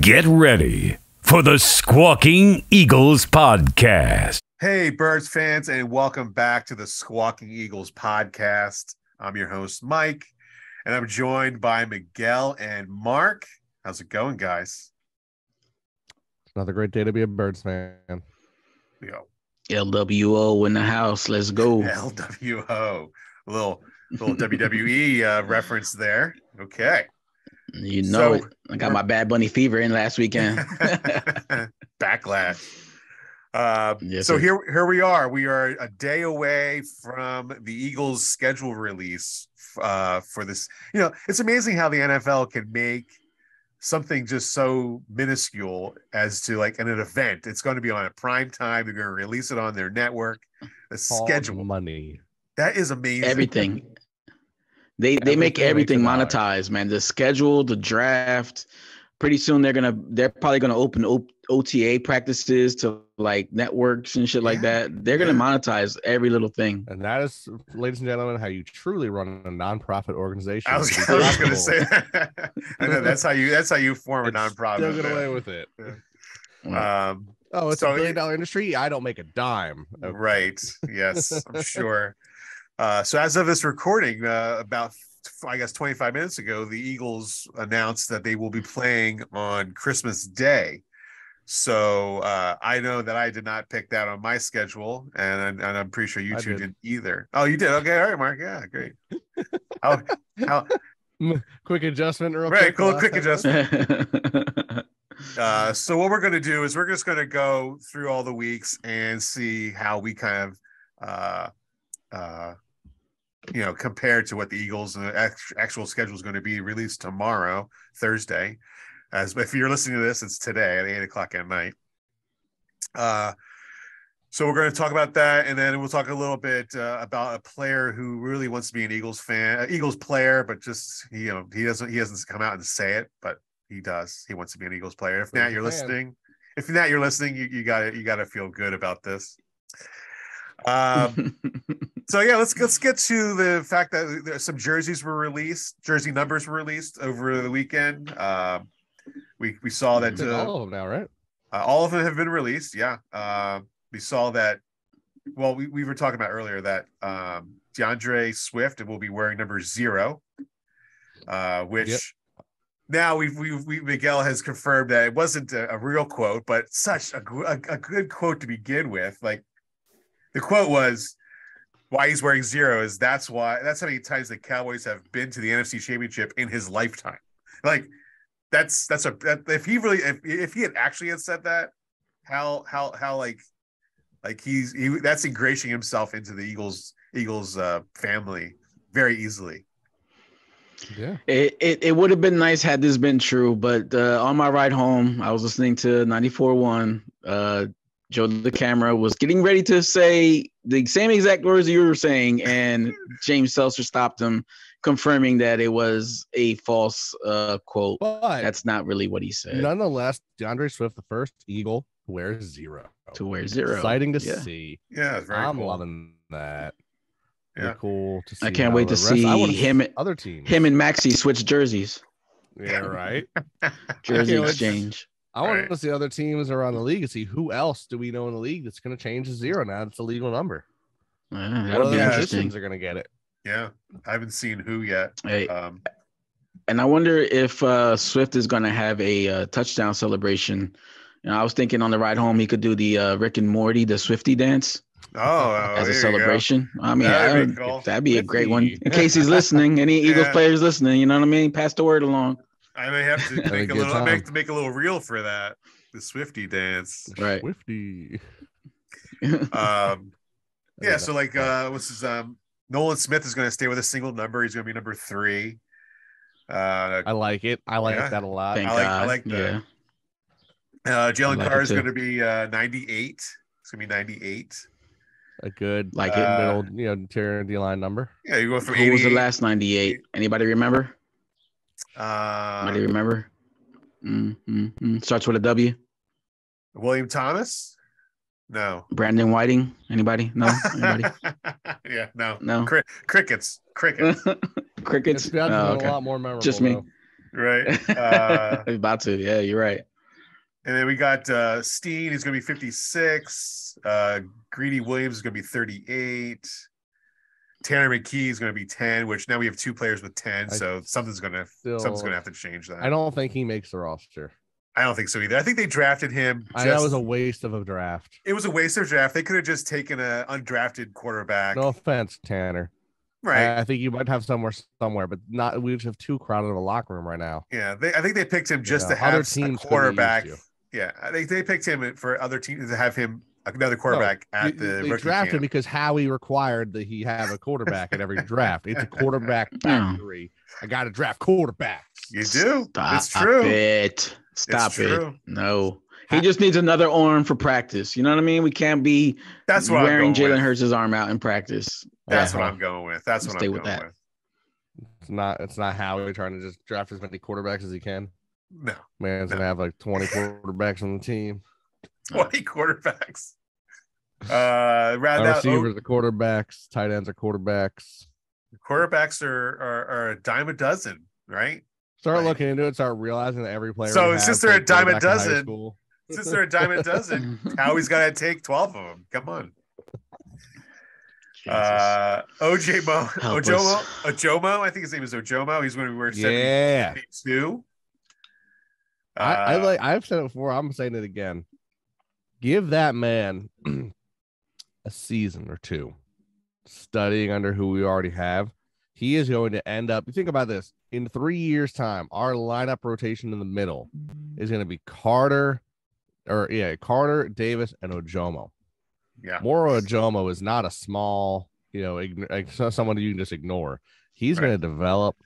Get ready for the Squawking Eagles Podcast. Hey, Birds fans, and welcome back to the Squawking Eagles Podcast. I'm your host, Mike, and I'm joined by Miguel and Mark. How's it going, guys? Another great day to be a Birds fan. Yo. LWO in the house. Let's go. LWO. A little WWE reference there. Okay. You know it. I got my Bad Bunny fever in last weekend. Backlash. Yes, so sir. here we are. We are a day away from the Eagles' schedule release for this. You know, it's amazing how the NFL can make something just so minuscule as to like an event. It's going to be on a prime time. They're going to release it on their network. The schedule. Money. That is amazing. Everything. They make everything monetized, man. The schedule, the draft. Pretty soon they're probably gonna open OTA practices to like networks and shit like that. They're gonna monetize every little thing. And that is, ladies and gentlemen, how you truly run a nonprofit organization. I was going to say that. I know that's how you form a nonprofit. Still get away with it. Yeah. It's a $1 billion industry. I don't make a dime. Okay. Right. Yes, I'm sure. So as of this recording, about, I guess, 25 minutes ago, the Eagles announced that they will be playing on Christmas Day. So I know that I did not pick that on my schedule, and I'm pretty sure you two didn't either. Oh, you did? Okay. All right, Mark. Yeah, great. How Quick adjustment. Right, cool. Quick adjustment. So what we're going to do is we're just going to go through all the weeks and see how we kind of compared to what the Eagles' actual schedule is going to be released tomorrow, Thursday. As if you're listening to this, it's today at 8:00 at night. So we're going to talk about that, and then we'll talk a little bit about a player who really wants to be an Eagles fan, Eagles player, but just he doesn't come out and say it, but he does. He wants to be an Eagles player. If not, you're listening. If not, you're listening. You got to feel good about this. So yeah, let's get to the fact that some jerseys were released, jersey numbers were released over the weekend. We saw that all of them now, right? All of them have been released. Yeah. We saw that. Well, we were talking about earlier that DeAndre Swift will be wearing number 0, which now Miguel has confirmed that it wasn't a real quote, but such a good quote to begin with. Like, the quote was, why he's wearing 0 is that's how many times the Cowboys have been to the NFC Championship in his lifetime. Like, if he had actually said that, how that's ingratiating himself into the Eagles family very easily. Yeah, it would have been nice had this been true, but on my ride home, I was listening to 94.1. Joe the camera was getting ready to say the same exact words you were saying, and James Seltzer stopped him, confirming that it was a false quote. but That's not really what he said. nonetheless, DeAndre Swift, the first Eagle, wears 0. To wear 0. Exciting to see. Yeah, it's very I'm cool. loving that. Yeah. Very cool to see. I can't how wait the to rest- see I wanna him other teams. Him and Maxey switch jerseys. Yeah, right. Jersey wait. exchange. I want to see other teams around the league and see who else do we know in the league that's going to change to 0 now. It's a legal number. That'll be What other interesting. positions are going to get it? Yeah, I haven't seen who yet. Hey, and I wonder if Swift is going to have a touchdown celebration. You know, I was thinking on the ride home he could do the Rick and Morty, the Swifty dance as a celebration. I mean, that'd be a great one. In case he's listening, any Eagles players listening, you know what I mean? Pass the word along. I may have to make a little reel for that. The Swifty dance. Right. Swifty. Yeah, so like what's his Nolan Smith is going to stay with a single number. He's going to be number 3. I like it. I like that a lot. I like that. Jalen Carr is going to be 98. It's going to be 98. A good middle, interior D-line number. Yeah, you go from Who was the last 98? Anybody remember? Anybody remember? Starts with a W. William Thomas? No. Brandon Whiting? Anybody? No. Anybody? Yeah, no. No. Crickets. Crickets. It's a lot more memorable. Just me. Right. About to. Yeah, you're right. And then we got Steen, who's going to be 56. Greedy Williams is going to be 38. Tanner McKee is going to be 10, which now we have 2 players with 10. So something's going to have to change that. I don't think he makes the roster. I don't think so either. I think they drafted him. That was a waste of a draft. It was a waste of a draft. They could have just taken an undrafted quarterback. No offense, Tanner. Right. I think you might have somewhere, but not. We just have too crowded of a locker room right now. Yeah. I think they picked him just to have a quarterback. Yeah. I think they picked him for other teams to have him another quarterback at the they rookie drafted camp. because Howie required that he have a quarterback at every draft. It's a quarterback factory. I got to draft quarterbacks. You do. It's true. true. Stop it. No. He just needs another arm for practice. You know what I mean? We can't be wearing Jalen Hurts' arm out in practice. That's what I'm going with. That's what I'm going with. It's not Howie trying to just draft as many quarterbacks as he can. No. Man's gonna have like 20 quarterbacks on the team. 20 quarterbacks. Receivers are quarterbacks, tight ends are quarterbacks. Quarterbacks are a dime a dozen, right? Start looking into it, start realizing that every player. So since they're a dime a dozen, Howie's got to take 12 of them. Come on. Ojomo, I think his name is Ojomo. He's going to be wearing 72. I've said it before. I'm saying it again. Give that man a season or 2 studying under who we already have. He is going to end up. You think about this. In 3 years' time, our lineup rotation in the middle is going to be Carter, Davis, and Ojomo. Yeah, Moro Ojomo is not a small, someone you can just ignore. He's going to develop.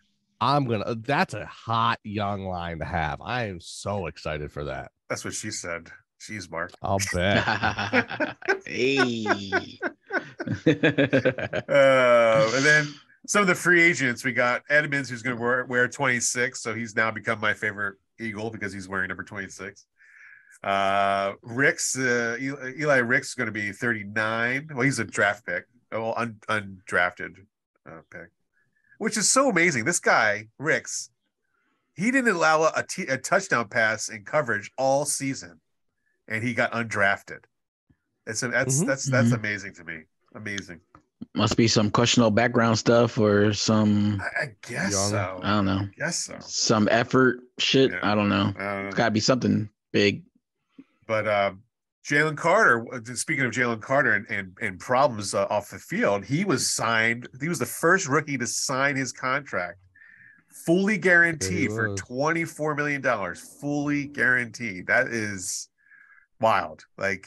That's a hot young line to have. I am so excited for that. That's what she said. She's Mark. I'll bet. Hey. And then some of the free agents, we got Edmonds, who's going to wear 26. So he's now become my favorite Eagle because he's wearing number 26. Ricks, Eli Ricks is going to be 39. Well, he's a draft pick. Undrafted pick, which is so amazing. This guy, Ricks, he didn't allow a touchdown pass in coverage all season, and he got undrafted. That's amazing to me. Amazing. Must be some questionable background stuff or some. I guess so. I don't know. I guess so. Some effort shit. Yeah. I don't know. It's got to be something big. But Jalen Carter, speaking of Jalen Carter and problems off the field, he was signed. He was the first rookie to sign his contract, fully guaranteed for $24 million, fully guaranteed. That is wild. Like,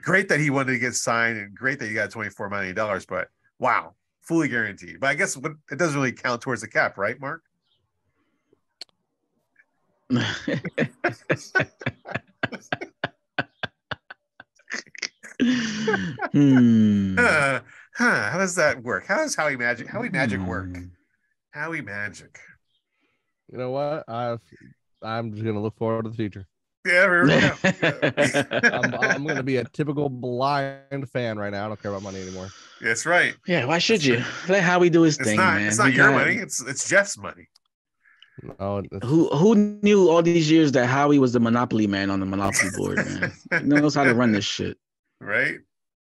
great that he wanted to get signed and great that he got $24 million, but wow, fully guaranteed. But I guess it doesn't really count towards the cap, right, Mark? How does that work? How does Howie Magic work? Howie Magic. You know what? I'm just gonna look forward to the future. Yeah, I'm gonna be a typical blind fan right now. I don't care about money anymore. That's right. Yeah, why should you? Let Howie do his thing, man. It's not your money. It's Jeff's money. Oh, who knew all these years that Howie was the monopoly man on the monopoly board, man? He knows how to run this shit. Right?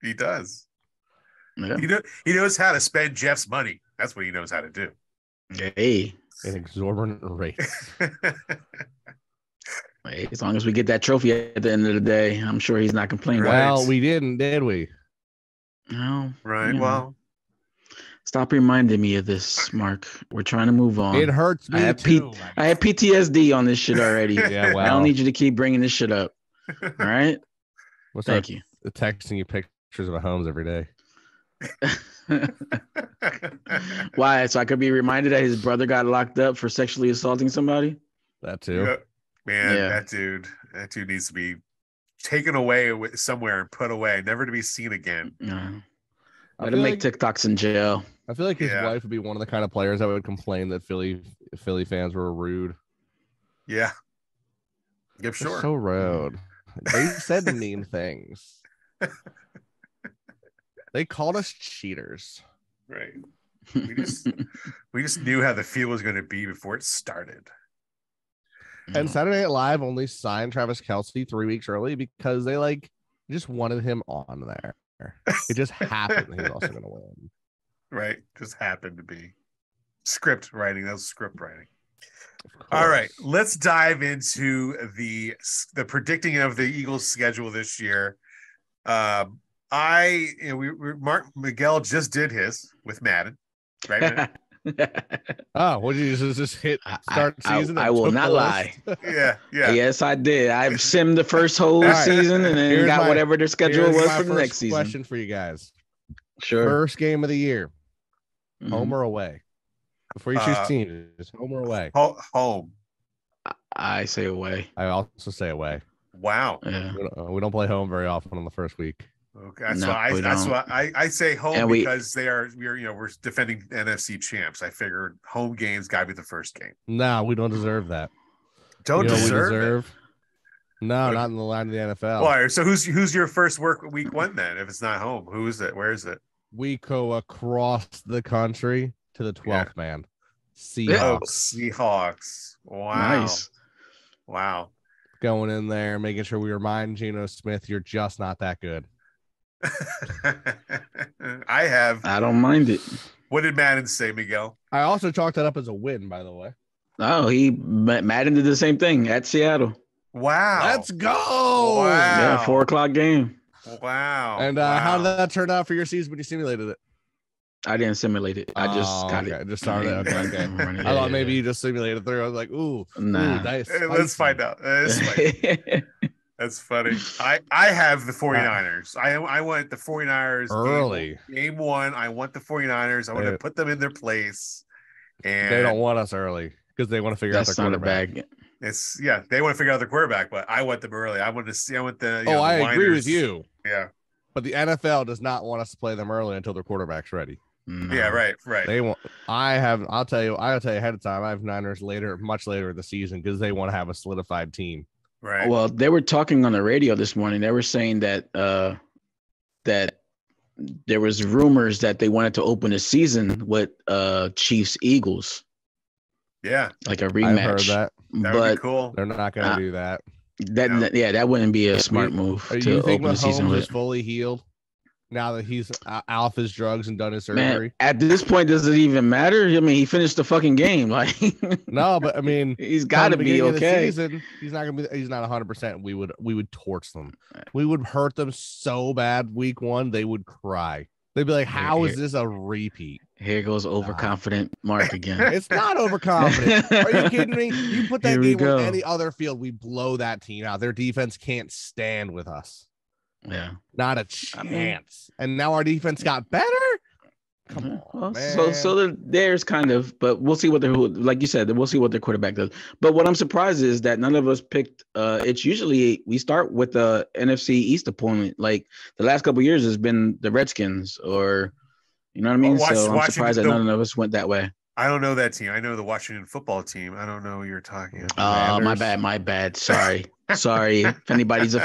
He does. Yeah. He knows how to spend Jeff's money. That's what he knows how to do. Hey. An exorbitant rate. Hey, as long as we get that trophy at the end of the day, I'm sure he's not complaining. Well, we didn't, did we? No. Right. Well, stop reminding me of this, Mark. We're trying to move on. It hurts me too. I have PTSD on this shit already. Yeah, well, I don't need you to keep bringing this shit up. All right. Thank you. Texting you pictures of Mahomes every day. Why? So I could be reminded that his brother got locked up for sexually assaulting somebody? That too. Yeah. Man, that dude needs to be taken away somewhere and put away, never to be seen again. Let him make TikToks in jail. I feel like his wife would be one of the kind of players that would complain that Philly fans were rude. Yeah. Yep, sure. They're so rude. They said mean things. They called us cheaters. Right. We just knew how the field was going to be before it started. And Saturday Night Live only signed Travis Kelce 3 weeks early because they just wanted him on there. It just happened he was also going to win. Right. Just happened to be script writing. That was script writing. All right. Let's dive into the predicting of the Eagles schedule this year. Mark Miguel just did his with Madden, right? Oh, what did you just hit start season? I will not lie. Yeah. Yes, I did. I've simmed the first whole season and then got whatever their schedule was for the next season. Question for you guys. Sure. First game of the year, home or away? Before you choose teams, just home or away? Home. I say away. I also say away. Wow. Yeah. We don't play home very often on the first week. Okay, that's why I say home because we're defending NFC champs. I figured home games got to be the first game. No, we don't deserve that. Don't deserve it? No, not in the line of the NFL. Why? So who's your first week one then? If it's not home, who is it? Where is it? We go across the country to the 12th man. Seahawks. Oh, Seahawks. Wow. Nice. Wow. Going in there, making sure we remind Geno Smith, you're just not that good. I don't mind it. What did Madden say, Miguel? I also chalked that up as a win, by the way. Oh, Madden did the same thing at Seattle. Wow. Let's go. Wow. Yeah, 4:00 game. Wow. And how did that turn out for your season when you simulated it? I didn't simulate it. I just got it. I just started. Okay. I thought maybe you just simulated through. I was like, ooh, nice. Hey, let's find out. That's funny. I have the 49ers. I want the 49ers early. Game one. I want the 49ers. I want to put them in their place. And they don't want us early because they want to figure out their quarterback. They want to figure out their quarterback, but I want them early. I want the. I agree with you. Yeah. But the NFL does not want us to play them early until their quarterback's ready. No. Yeah, right. They want. I'll tell you ahead of time. I have Niners much later in the season because they want to have a solidified team. Right. Well, they were talking on the radio this morning. They were saying that that there was rumors that they wanted to open the season with Chiefs Eagles. Yeah, like a rematch. I heard that. That would be cool. They're not going to do that. That wouldn't be a smart move to open the season with. Is fully healed now that he's off his drugs and done his surgery. Man, at this point, does it even matter? I mean, he finished the fucking game. Like, no, but I mean, he's got to be okay. Season, he's not gonna be. He's not 100%. We would torch them. We would hurt them so bad. Week one, they would cry. They'd be like, "How is this a repeat?" Here goes overconfident Mark again. It's not overconfident. Are you kidding me? You put that game on any other field, we blow that team out. Their defense can't stand with us. Yeah, not a chance. And now our defense got better. Come on, man. So there's kind of, but we'll see what like you said, we'll see what their quarterback does. But what I'm surprised is that none of us picked. It's usually we start with the NFC East opponent. Like the last couple of years has been the Redskins, or you know what I mean. So I'm surprised that none of us went that way. I don't know that team. I know the Washington football team. I don't know who you're talking about. My bad. Sorry. If anybody's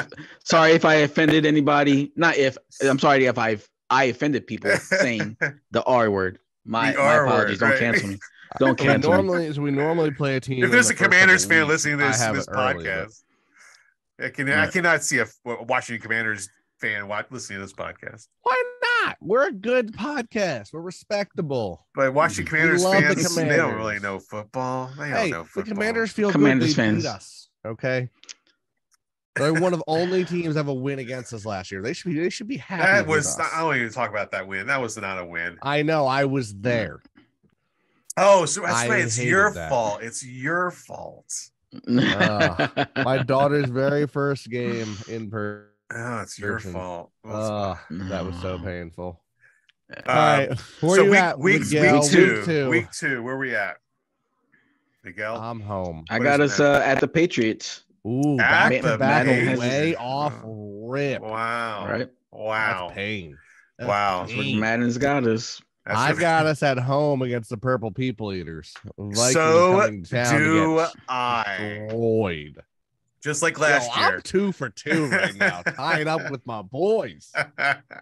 sorry if I offended anybody. I'm sorry if I offended people saying the R word. My apologies. Don't cancel me. Don't cancel me. We normally play a team. If there's a Commanders fan listening to this podcast, I cannot see a Washington Commanders fan listening to this podcast. Why not? We're a good podcast. We're respectable. But Washington Commanders fans, they don't really know football. They don't know football. The Commanders feel good. They beat us. Okay. They're one of the only teams that have a win against us last year. They should be happy. That was I don't even talk about that win. That was not a win. I know. I was there. Oh, so that's right. It's your fault. It's your fault. My daughter's very first game in person. Oh, it's your fault. That was so painful. All right. Where you at? Week two. Week two. Where we at? Miguel? I'm home. I got us at the Patriots. Ooh, back way off rip. Wow. Right. Wow. That's pain. Wow. That's what Madden's got us. I got us at home against the Purple People Eaters. So do I. Destroyed. Just like last year. I'm 2 for 2 right now, tying up with my boys.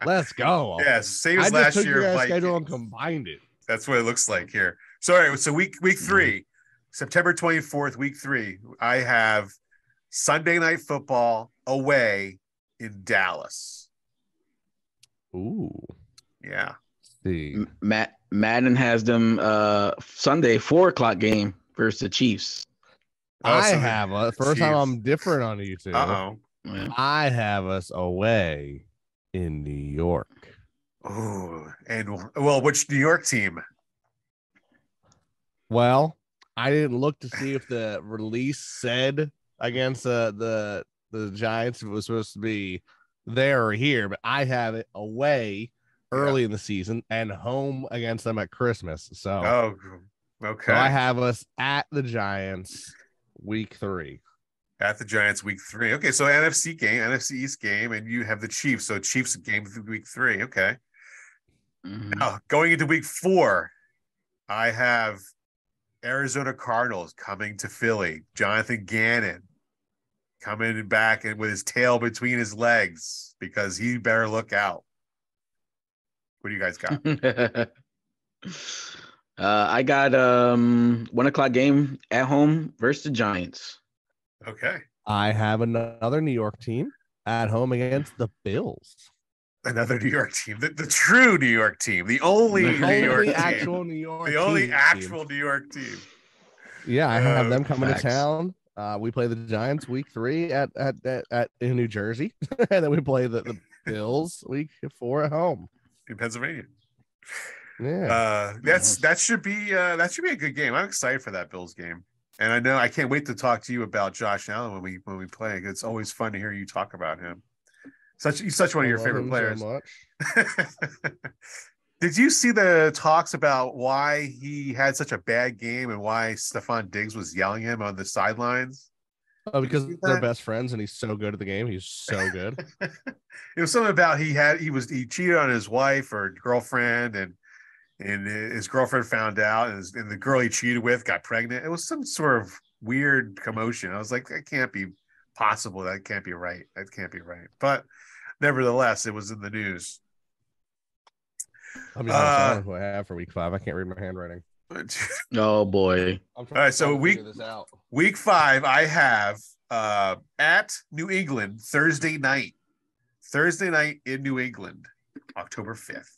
Let's go. Yeah, same as last year. I just took your schedule and combined it. That's what it looks like here. So, all right, so week 3. September 24th, week 3, I have Sunday Night Football away in Dallas. Ooh. Yeah. See. Madden has them Sunday 4:00 game versus the Chiefs. I have us. First time I'm different on you two. Uh-oh. Yeah. I have us away in New York. Oh, and well, which New York team? Well, I didn't look to see if the release said against the Giants if it was supposed to be there or here, but I have it away early in the season and home against them at Christmas. So, okay. So I have us at the Giants week 3. At the Giants week 3. Okay, so NFC East game, and you have the Chiefs. So Chiefs game week 3. Okay. Mm-hmm. Now going into week 4, I have Arizona Cardinals coming to Philly. Jonathan Gannon coming back and with his tail between his legs because he better look out. What do you guys got? I got 1:00 game at home versus the Giants. Okay. I have another New York team at home against the Bills. Another New York team, the true New York team, the only New York team. Actual New York the only actual New York team. Yeah, I have them coming facts. to town. We play the Giants week 3 at in New Jersey, and then we play the Bills week 4 at home in Pennsylvania. Yeah, that should be a good game. I'm excited for that Bills game, and I know I can't wait to talk to you about Josh Allen when we play. It's always fun to hear you talk about him. He's such one of your favorite players. So much. Did you see the talks about why he had such a bad game and why Stephon Diggs was yelling at him on the sidelines? Oh, because they're best friends and he's so good at the game. He's so good. It was something about he cheated on his wife or girlfriend, and his girlfriend found out, and the girl he cheated with got pregnant. It was some sort of weird commotion. I was like, that can't be possible. That can't be right. That can't be right. But nevertheless, it was in the news. I'll be honest, I don't know who I have for week 5. I can't read my handwriting. Oh boy! All right, so week 5, I have at New England Thursday night in New England, October 5th.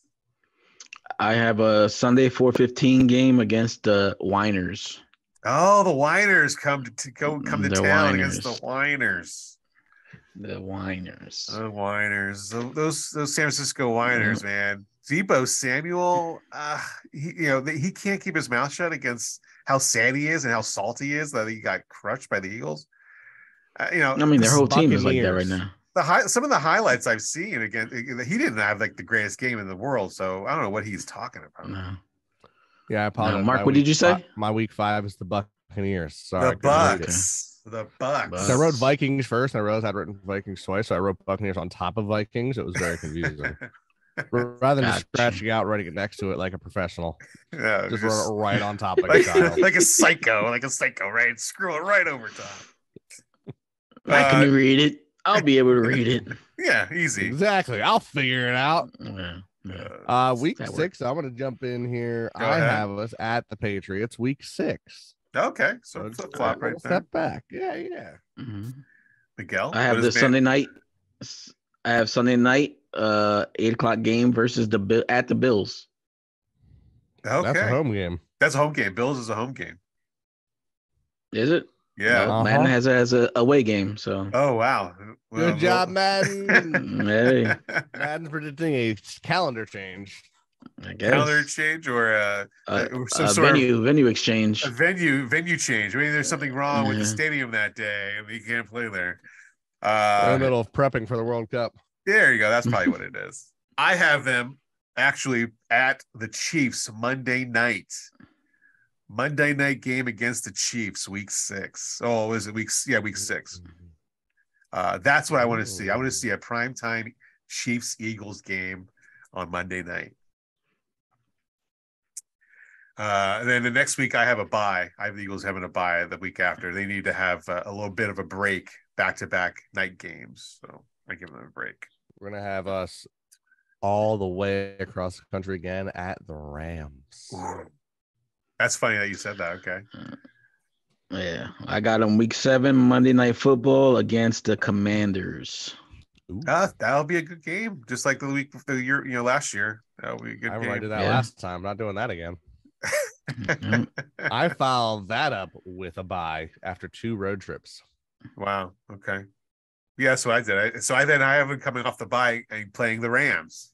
I have a Sunday 4:15 game against the Whiners. Oh, the Whiners come to town against the Whiners. The Whiners. The Whiners. Those San Francisco Whiners, man. Deebo Samuel, he can't keep his mouth shut against how sad he is and how salty he is that he got crushed by the Eagles. their whole team is like that right now. Some of the highlights I've seen, again, he didn't have like the greatest game in the world, so I don't know what he's talking about. No. Yeah, I apologize. No, Mark, what did you say? My week 5 is the Buccaneers. Sorry, the Bucks. The Bucks. So I wrote Vikings first, and I realized I'd written Vikings twice, so I wrote Buccaneers on top of Vikings. It was very confusing. Rather than just scratching out, writing it next to it like a professional. Yeah, just wrote it right on top like a psycho, right? Screw it right over top. I can read it. I'll be able to read it. Yeah, easy. Exactly. I'll figure it out. Yeah. Week 6, I'm going to jump in here. Go ahead. Have us at the Patriots week 6. Okay, so flip-flop right there. Step back. Yeah. Mm-hmm. Miguel? I have Sunday night. I have Sunday night, 8:00 game versus at the Bills. Okay. That's a home game. That's a home game. Bills is a home game. Is it? Yeah. No, Madden has it as a away game. So. Oh wow! Good job, Madden. Hey. Madden's predicting a calendar change. I guess. Calendar change or some sort venue exchange. A venue change. Maybe there's something wrong with the stadium that day, and you can't play there. In the middle of prepping for the World Cup. There you go. That's probably what it is. I have them actually at the Chiefs Monday night game against the Chiefs, week 6. Oh, is it week 6? That's what I want to see. I want to see a primetime Chiefs Eagles game on Monday night. And then the next week I have a bye. I have the Eagles having a bye the week after. They need to have a little bit of a break, back-to-back night games. So I give them a break. We're going to have us all the way across the country again at the Rams. Ooh. That's funny that you said that. Okay. Yeah, I got them week 7 Monday Night Football against the Commanders. That'll be a good game, just like the year, last year. That'll be a good game. I did that last time. I'm not doing that again. I followed that up with a bye after 2 road trips. Wow. Okay. Yeah, so I did. I have been coming off the bye and playing the Rams.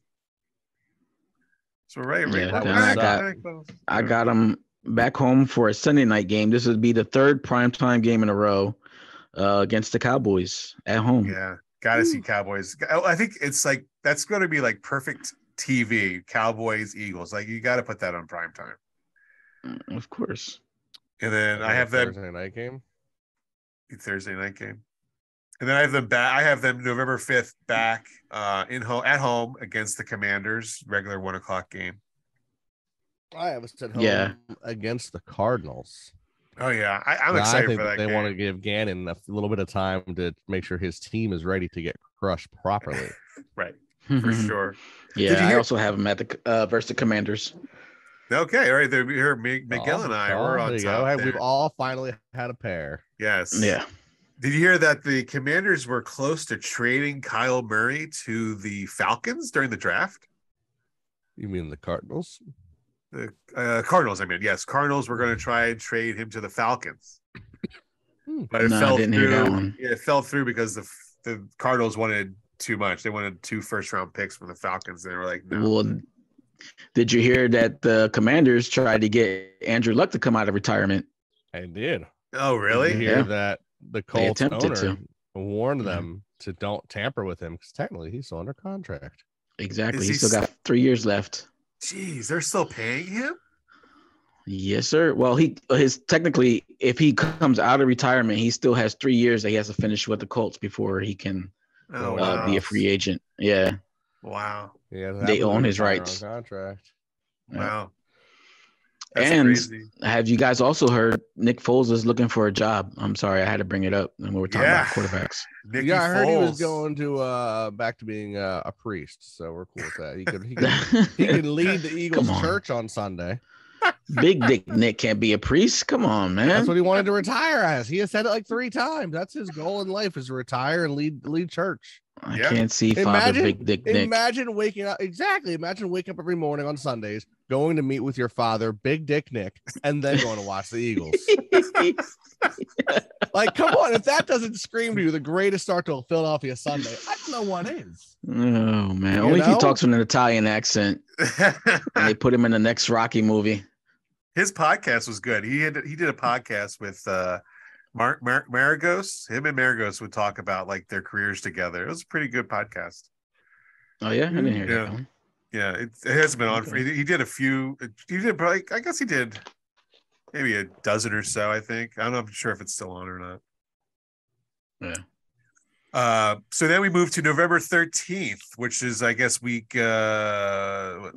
So right. I got them back home for a Sunday night game. This would be the 3rd primetime game in a row against the Cowboys at home. Yeah, gotta see Cowboys. I think it's like that's going to be like perfect TV. Cowboys, Eagles. Like you got to put that on primetime. Of course. And then I have them Thursday night game. And then I have them back. I have them November 5th back at home against the Commanders, regular 1:00 game. I have us at home against the Cardinals. Oh yeah, I'm excited for that. They game. want to give Gannon a little bit of time to make sure his team is ready to get crushed properly. Right, for sure. Yeah, I also have them at the versus the Commanders. Okay, all right. There, here, Miguel and I we're on top. We've all finally had a pair. Yes. Yeah. Did you hear that the Commanders were close to trading Kyle Murray to the Falcons during the draft? You mean the Cardinals? The Cardinals, I mean. Yes, Cardinals were going to try and trade him to the Falcons. But it fell through. It fell through because the Cardinals wanted too much. They wanted 2 first-round picks from the Falcons. They were like, no. Well, did you hear that the Commanders tried to get Andrew Luck to come out of retirement? I did. Oh, really? Did you hear that the Colts owner warned Mm-hmm. them to don't tamper with him because technically he's still under contract. Exactly. He's still got 3 years left. Jeez, they're still paying him? Yes, sir. Well, technically, if he comes out of retirement, he still has 3 years that he has to finish with the Colts before he can be a free agent. Yeah. Wow. Yeah, they own his rights. Contract. Wow. That's and crazy. Have you guys also heard Nick Foles is looking for a job? I'm sorry, I had to bring it up when we were talking about quarterbacks. Nicky I heard Foles. he was going to back to being a priest, so we're cool with that. He could lead the Eagles church on Sunday. Big Dick Nick can't be a priest. Come on, man. That's what he wanted to retire as. He has said it like 3 times. That's his goal in life, is to retire and lead church. I can't see Father Big Dick Nick. Imagine waking up every morning on Sundays, going to meet with your father, Big Dick Nick, and then going to watch the Eagles. Like, come on. If that doesn't scream to you the greatest start to a Philadelphia Sunday, I don't know what is. Oh, man. Only if he talks with an Italian accent. And they put him in the next Rocky movie. His podcast was good. He did a podcast with Maragos. Him and Maragos would talk about like their careers together. It was a pretty good podcast. Oh yeah, I didn't hear that one. Yeah, it hasn't been on. He did a few. He did probably. I guess he did maybe a dozen or so. I think. I'm not sure if it's still on or not. Yeah. So then we move to November 13th, which is I guess week 10.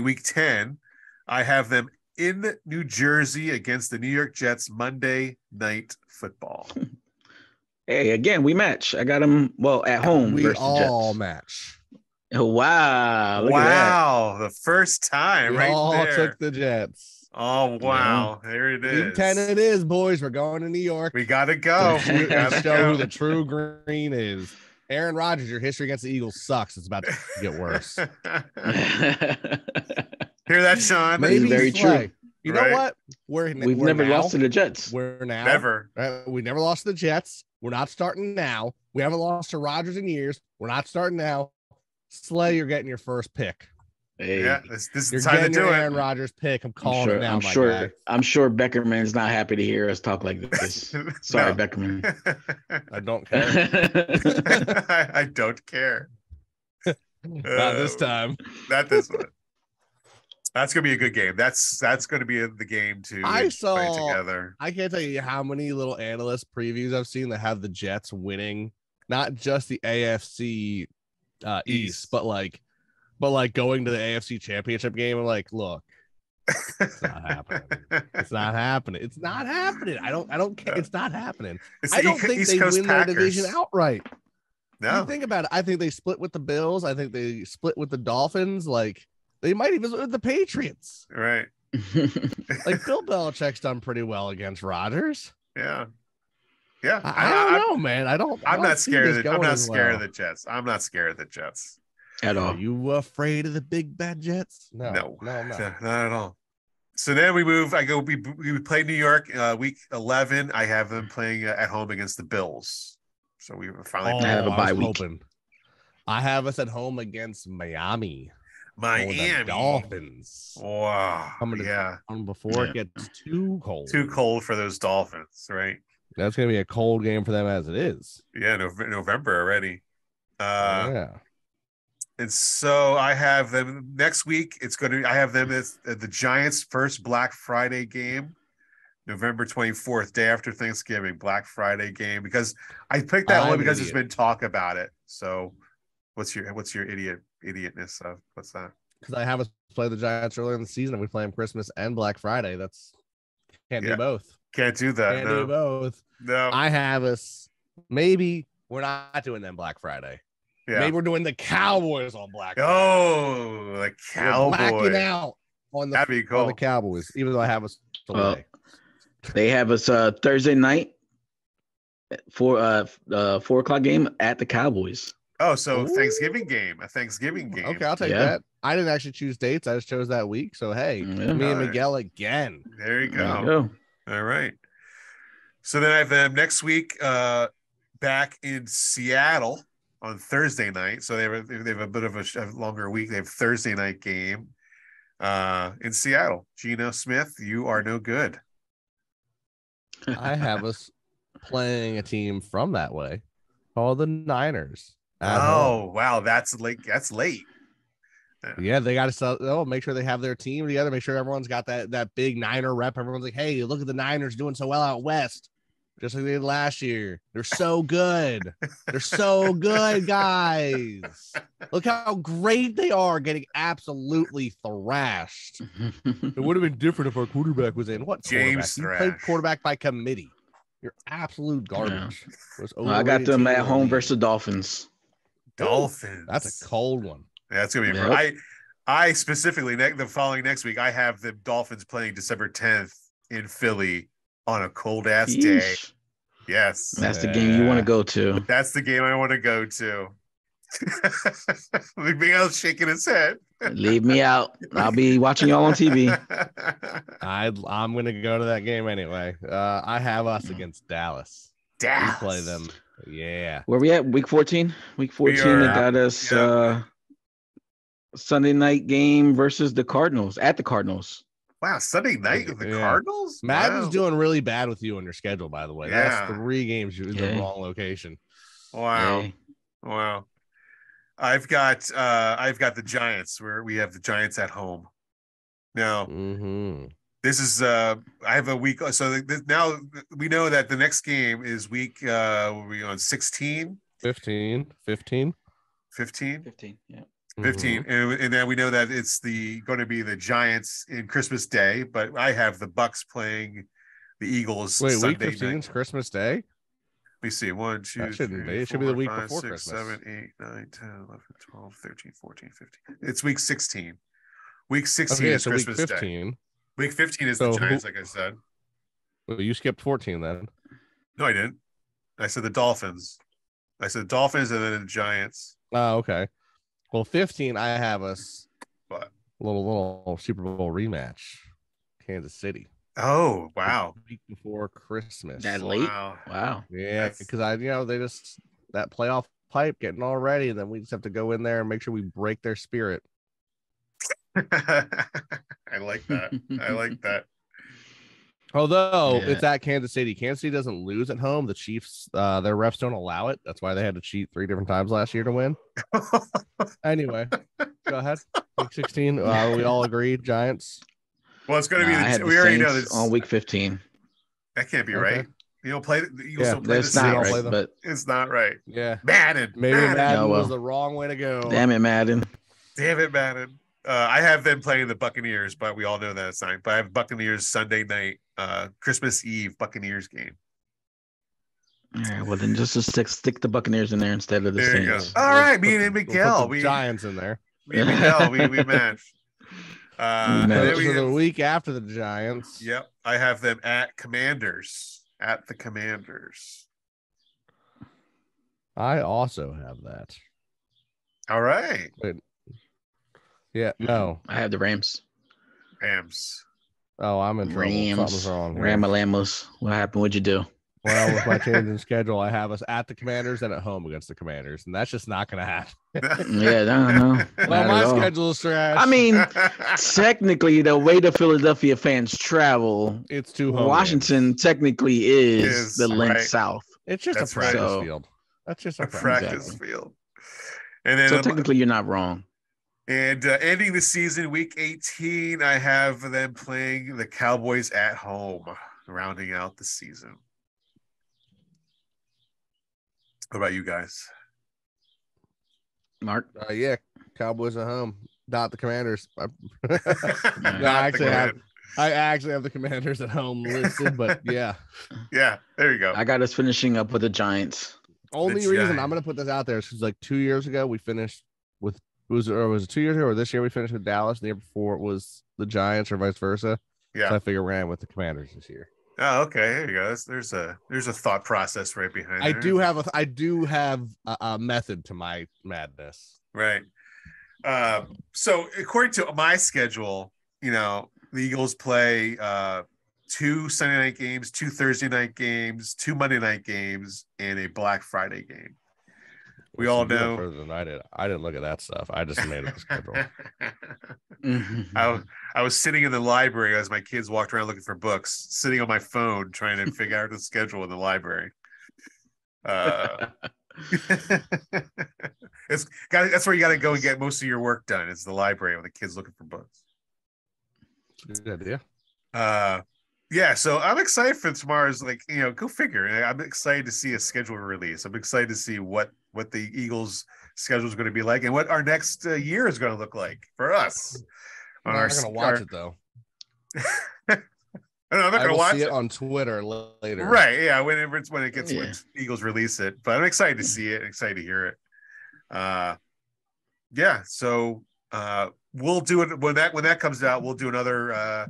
Week 10. I have them in New Jersey against the New York Jets Monday Night Football. Hey, again, we match. I got them, at home. We versus all Jets. match. Oh, wow. Look at the first time we all took the Jets. Oh, wow. Yeah. There it is. Week 10 it is, boys. We're going to New York. We got to go. We got to show who the true green is. Aaron Rodgers, your history against the Eagles sucks. It's about to get worse. Hear that, Sean? Maybe very true. You know what? We've never lost to the Jets. We're now never. We never lost to the Jets. We're not starting now. We haven't lost to Rodgers in years. We're not starting now. Slay, you're getting your first pick. Hey. Yeah, this is you're the time to do it. Aaron Rodgers pick. I'm calling it now. I'm sure Beckerman's not happy to hear us talk like this. Sorry, Beckerman. I don't care. I don't care. Not this time. Not this one. That's gonna be a good game. That's gonna be the game to play together. I can't tell you how many little analyst previews I've seen that have the Jets winning, not just the AFC East, but like going to the AFC Championship game and like, look, it's not happening. It's not happening. It's not happening. I don't care. It's not happening. I don't think they win their division outright. No. You think about it. I think they split with the Bills. I think they split with the Dolphins. Like, they might even split with the Patriots. Right. Like Bill Belichick's done pretty well against Rodgers. Yeah. I don't know, man. I'm not scared. I'm not scared of the the Jets. I'm not scared of the Jets at all. Are you afraid of the big bad Jets? No, I'm not. Not at all. So then we move. We play New York week 11. I have them playing at home against the Bills. So we finally have a bye week. I have us at home against Miami Dolphins. Wow. Before it gets too cold. Too cold for those Dolphins, right? That's going to be a cold game for them as it is. Yeah, November already. Yeah. And so I have them next week. I have them as the Giants' first Black Friday game, November 24th, day after Thanksgiving, Black Friday game. Because I picked that one because there's been talk about it. So, what's your idiotness of what's that? Because I have us play the Giants earlier in the season, and we play them Christmas and Black Friday. Can't do both. Can't do that. Can't do both. No. I have us. Maybe we're not doing them Black Friday. Yeah. Maybe we're doing the Cowboys on Black Friday. Oh, the Cowboys. We're blacking out on the Cowboys, even though I have us today. They have us Thursday night for 4:00 game at the Cowboys. Oh, so Thanksgiving game. Okay, I'll take that. I didn't actually choose dates. I just chose that week. So, hey, me and Miguel again. There you go. All right. So then I have them next week back in Seattle on Thursday night. So they have a bit of a longer week. They have Thursday night game in Seattle. Geno Smith, you are no good. I have us playing a team from that way called the Niners. Wow. That's late. Yeah, they got to make sure they have their team together. Make sure everyone's got that big Niner rep. Everyone's like, hey, look at the Niners doing so well out west. Just like they did last year. They're so good. They're so good, guys. Look how great they are, getting absolutely thrashed. It would have been different if our quarterback was in. What James quarterback? You played quarterback by committee. You're absolute garbage. Yeah. I got them at home versus Dolphins. Dolphins. That's a cold one. Yeah, that's gonna be. I specifically the following next week. I have the Dolphins playing December 10th in Philly on a cold ass day. Yes, that's the game you want to go to. That's the game I want to go to. Miguel's shaking his head. Leave me out. I'll be watching y'all on TV. I'm going to go to that game anyway. I have us against Dallas. We play them. Yeah. Where we at? Week 14? Week 14, they got us Sunday night game versus the Cardinals, at the Cardinals. Wow, Sunday night with the Cardinals? Madden's doing really bad with you on your schedule, by the way. That's 3 games in the wrong location. Wow. Hey. Wow. I've got the Giants, where we have the Giants at home. Now, this is I have a week. So now we know that the next game is week we on 16? 15. 15? 15, yeah. 15, and then we know that it's going to be the Giants in Christmas Day, but I have the Bucks playing the Eagles. Wait, Sunday week 15 is Christmas Day? Let me see. 1, 2, that shouldn't 3, be. It 4, should be the week 5, before 6, Christmas. 7, 8, 9, 10, 11, 12, 13, 14, 15. It's week 16. Week 16 is Christmas week 15. Day. Week 15 is the Giants, like I said. Well, you skipped 14 then. No, I didn't. I said the Dolphins. I said Dolphins and then the Giants. Oh, okay. Well, 15, I have us little Super Bowl rematch, Kansas City. Oh, wow! Week before Christmas. That late? Wow. Yeah, because they just that playoff pipe getting all ready, and then we just have to go in there and make sure we break their spirit. I like that. Although it's at Kansas City. Kansas City doesn't lose at home. The Chiefs, their refs don't allow it. That's why they had to cheat 3 different times last year to win. Anyway, go ahead. Week 16. We all agreed. Giants. Well, it's going to be we already know this on week 15. That can't be right. You don't play. You don't play the Saints, right, but it's not right. Yeah, Madden. Maybe Madden was the wrong way to go. Damn it, Madden. I have them playing the Buccaneers, but we all know that it's not. But I have Buccaneers Sunday night, Christmas Eve Buccaneers game. All right, well then just stick the Buccaneers in there instead of the Saints. All right, me and Miguel, we Giants in there. Me and Miguel, we match. The week after the Giants. Yep, I have them at Commanders. At the Commanders. I also have that. All right. Wait. Yeah, no. I have the Rams. Oh, I'm in trouble. Something's wrong. Ramalamos. What happened? What'd you do? Well, with my change in schedule, I have us at the Commanders and at home against the Commanders, and that's just not going to happen. Yeah, no. Well, my schedule is trash. I mean, technically, the way the Philadelphia fans travel, it's too home Washington games. Technically is the Link South. It's just a practice field. That's just a practice field. And then, so technically, you're not wrong. And ending the season, week 18, I have them playing the Cowboys at home, rounding out the season. What about you guys? Mark? Yeah, Cowboys at home, not the Commanders. I actually have the Commanders at home listed, but yeah. Yeah, there you go. I got us finishing up with the Giants. Only reason I'm going to put this out there is because like 2 years ago we finished with was it 2 years ago or this year we finished with Dallas, and the year before it was the Giants or vice versa. Yeah, so I figure ran with the Commanders this year. Oh, okay. There you go. There's a thought process right behind it. I do have a method to my madness. Right. So according to my schedule, the Eagles play 2 Sunday night games, 2 Thursday night games, 2 Monday night games, and a Black Friday game. We all know. Further than I did. I didn't look at that stuff. I just made up the schedule. I was sitting in the library as my kids walked around looking for books, sitting on my phone trying to figure out the schedule in the library. That's where you got to go and get most of your work done. It's the library when the kids looking for books. Good idea. Yeah, so I'm excited for tomorrow's, go figure. I'm excited to see a schedule release. I'm excited to see what the Eagles' schedule is going to be like and what our next year is going to look like for us. I'm not going to watch it, though. I'm not going to watch it on Twitter later. Right, yeah, when Eagles release it. But I'm excited to see it, excited to hear it. Yeah, so we'll do it when that comes out. We'll do another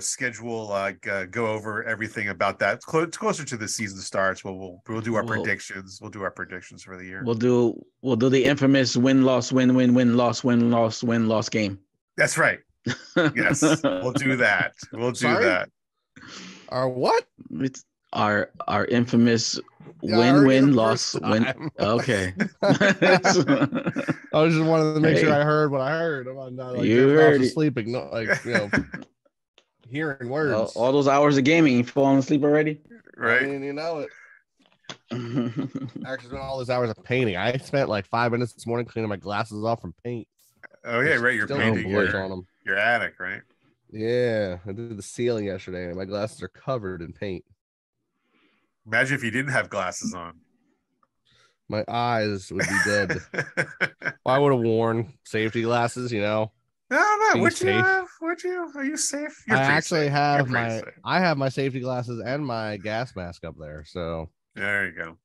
schedule, go over everything about that. Closer to the season starts, we'll do our predictions. We'll do our predictions for the year. We'll do the infamous win-loss, win-loss game. That's right. Yes, we'll do that. That. Our what? It's our infamous win-loss. Okay. I just wanted to make sure I heard what I heard. I'm not you heard it. Sleeping, hearing words. All those hours of gaming, you falling asleep already? Right. I mean, you know it. Actually, spent all those hours of painting. I spent like 5 minutes this morning cleaning my glasses off from paint. Oh yeah, right. You're painting your attic, right? Yeah, I did the ceiling yesterday, and my glasses are covered in paint. Imagine if you didn't have glasses on. My eyes would be dead. I would have worn safety glasses, No. Would you? Are you safe? I actually have my safety glasses and my gas mask up there. So there you go.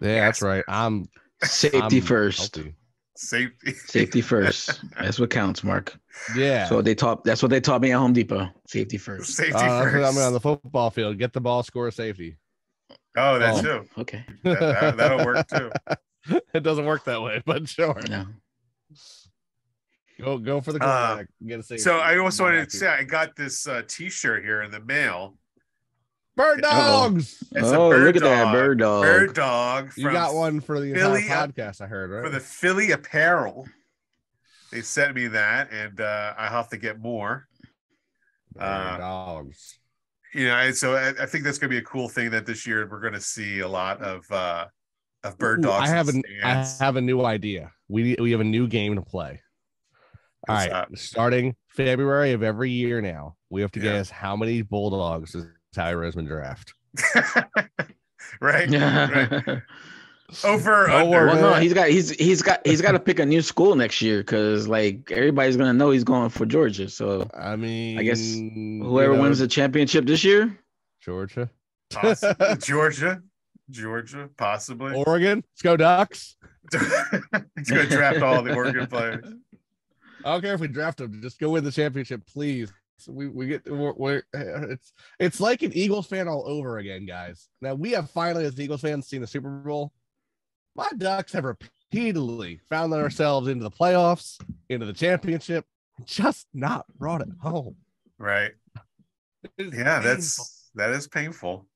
Yeah, that's right. I'm first. Healthy. Safety first. That's what counts, Mark. Yeah. So that's what they taught me at Home Depot. Safety first. Safety first. I mean, on the football field, get the ball, score safety. Oh, that's too. Okay. That'll work too. It doesn't work that way, but sure. No. Go for the quarterback. Get a safety. So I also wanted to say I got this T-shirt here in the mail. Bird dogs. Look at that bird dog. Bird dog. You got one for the entire podcast, I heard, right? For the Philly apparel. They sent me that, and I have to get more. Bird dogs. So I think that's going to be a cool thing that this year we're going to see a lot of bird dogs. I have a new idea. We have a new game to play. All right, starting February of every year now, we have to guess how many Bulldogs does Ty Roseman draft. Right. Under. Well, no, he's got to pick a new school next year because everybody's gonna know he's going for Georgia. So I mean, I guess whoever wins the championship this year, Georgia, Georgia, possibly Oregon. Let's go Ducks. He's gonna draft all the Oregon players. I don't care if we draft him. Just go win the championship, please. So it's like an Eagles fan all over again, guys. Now we have finally, as Eagles fans, seen the Super Bowl. My Ducks have repeatedly found ourselves into the playoffs, into the championship, just not brought it home. Right. Yeah, that is painful.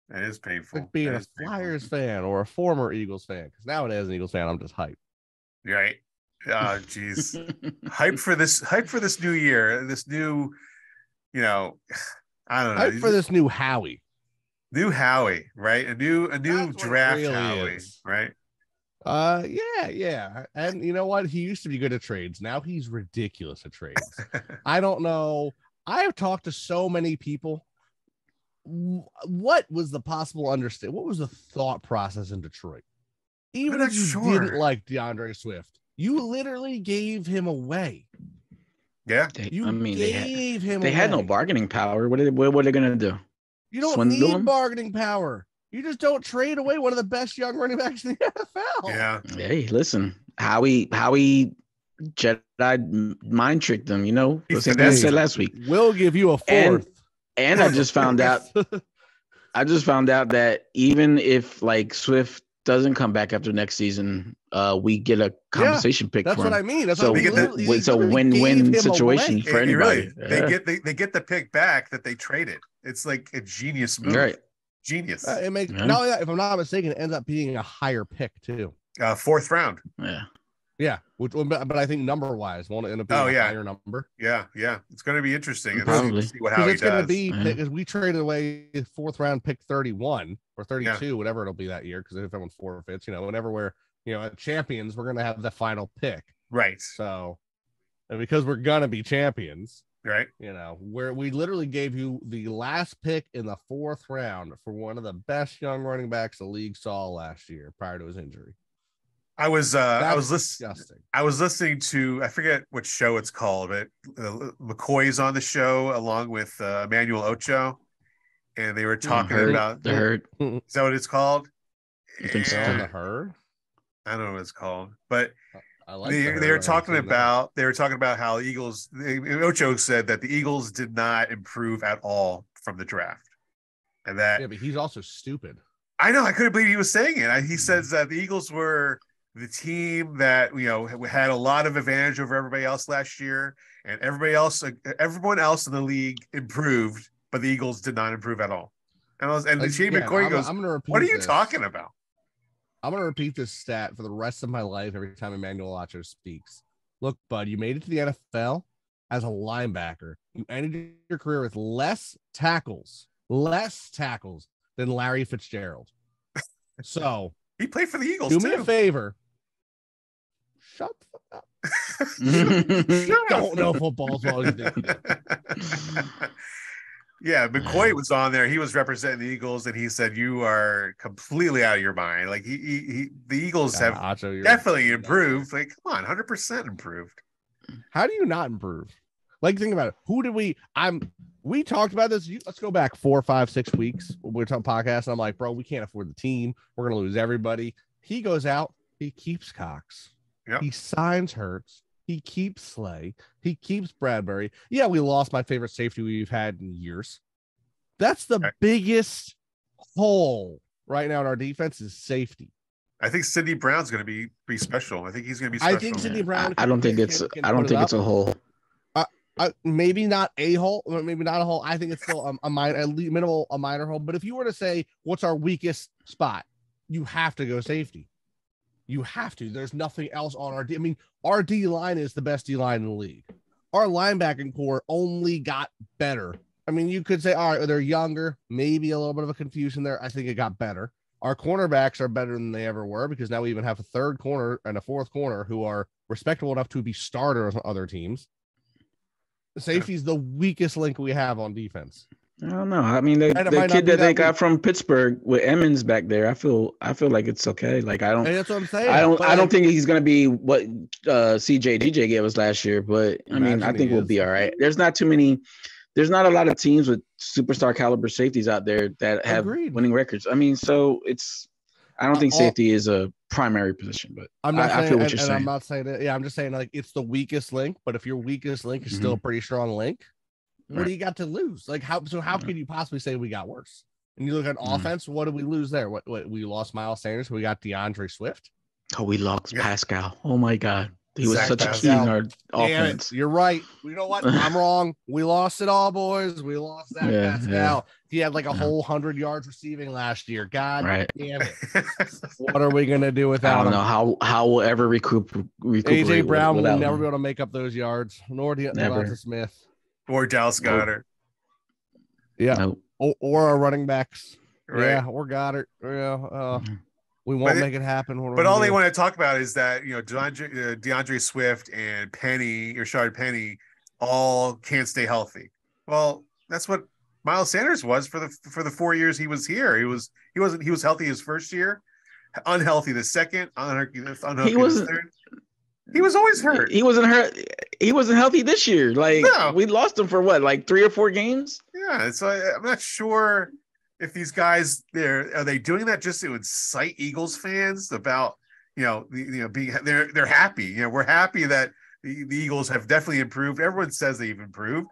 That is painful. Like being a Flyers fan or a former Eagles fan, because nowadays as an Eagles fan, I'm just hyped. Right. Geez. hype for this new year, this new, I don't know. Hype for this new Howie. New Howie, right? A new draft really Howie, is. right? Yeah. And you know what? He used to be good at trades. Now he's ridiculous at trades. I don't know. I have talked to so many people. What was the possible understand? What was the thought process in Detroit? Even if you didn't like DeAndre Swift, you literally gave him away. Yeah. They had no bargaining power. What are they going to do? You don't need bargaining power. You just don't trade away one of the best young running backs in the NFL. Yeah. Hey, listen, Howie Jedi mind tricked them, the same thing I said last week. We'll give you a fourth. And I just found out that even if like Swift doesn't come back after next season, we get a compensation pick. That's for what him. I mean. That's so it's a win-win situation for anybody. Really, they get the pick back that they traded. It's like a genius move. Right. Genius. It makes not only that, if I'm not mistaken, it ends up being a higher pick too. 4th round. Yeah, but I think number-wise won't end up being a higher number. Yeah. It's going to be interesting. Probably. See what Howie does. It's going to be because we traded away 4th round pick 31 or 32, whatever it'll be that year. Because if everyone forfeits, whenever we're champions, we're going to have the final pick. Right. So, and because we're going to be champions, right? Where we literally gave you the last pick in the 4th round for one of the best young running backs the league saw last year prior to his injury. I was listening to, I forget what show it's called, but McCoy's on the show along with Emmanuel Ocho, and they were talking about the Herd. Is that what it's called? You think so? The Herd? I don't know what it's called, but I like they were talking about how the Eagles. Ocho said that the Eagles did not improve at all from the draft, and that but he's also stupid. I know. I couldn't believe he was saying it. He says that the Eagles were the team that had a lot of advantage over everybody else last year, and everyone else in the league improved, but the Eagles did not improve at all. And Shane McCoy goes, "What are you talking about?" I'm going to repeat this stat for the rest of my life every time Emmanuel Ocho speaks. Look, bud, you made it to the NFL as a linebacker. You ended your career with less tackles than Larry Fitzgerald. So he played for the Eagles. Do me a favor. Shut the fuck up. You don't know football as well as you think. Yeah, McCoy was on there. He was representing the Eagles, and he said, "You are completely out of your mind." Like the Eagles have definitely improved. Like, come on, 100% improved. How do you not improve? Like, think about it. We talked about this. Let's go back 4, 5, 6 weeks. We're talking podcast, and I'm like, bro, we can't afford the team. We're gonna lose everybody. He goes out. He keeps Cox. Yep. He signs Hurts. He keeps Slay. He keeps Bradbury. Yeah, we lost my favorite safety we've had in years. That's the biggest hole right now in our defense is safety. I think Sidney Brown's going to be special. I think he's going to be special. I think Sidney Brown. I don't think it's a hole. Maybe not a hole, or maybe not a hole. I think it's still a minor hole. But if you were to say what's our weakest spot, you have to go safety. You have to. There's nothing else on our D. I mean, our D line is the best D line in the league. Our linebacking core only got better. I mean, you could say, all right, they're younger, maybe a little bit of a confusion there. I think it got better. Our cornerbacks are better than they ever were because now we even have a 3rd corner and a 4th corner who are respectable enough to be starters on other teams. The safety is the weakest link we have on defense. I don't know. I mean, the kid that they got from Pittsburgh with Emmons back there, I feel like it's okay. Like that's what I'm saying. I don't think he's gonna be what CJ DJ gave us last year, but I mean, I think we'll be all right. There's not a lot of teams with superstar caliber safeties out there that have winning records. I mean, so I don't think safety is a primary position, but I'm not saying, I feel what you're saying. I'm not saying that. Yeah, I'm just saying like it's the weakest link. But if your weakest link is still a pretty strong link, what do you got to lose? Like how can you possibly say we got worse? And you look at offense, what did we lose there? What we lost Miles Sanders, we got DeAndre Swift. Oh, we lost Pascal. Oh my God. He was such a key in our offense. You're right. You know what? I'm wrong. We lost it all, boys. We lost that Pascal. Yeah. He had like a whole 100 yards receiving last year. God damn it. What are we gonna do without him? I don't know how we'll ever recuperate. AJ Brown will never be able to make up those yards, nor Devonta Smith. Or Dallas Goedert. Yeah. Nope. Or our running backs. Right. Yeah, or Goddard. Yeah. We won't make it happen. But all they want to talk about is that DeAndre Swift and Rashard Penny all can't stay healthy. Well, that's what Miles Sanders was for the 4 years he was here. He was healthy his first year, unhealthy the second, unhealthy the third. He was always hurt. He wasn't hurt. He wasn't healthy this year. Like we lost him for what, like 3 or 4 games? Yeah, so I'm not sure. If these guys are they doing that just to incite Eagles fans about being they're happy. We're happy that the Eagles have definitely improved. Everyone says they've improved,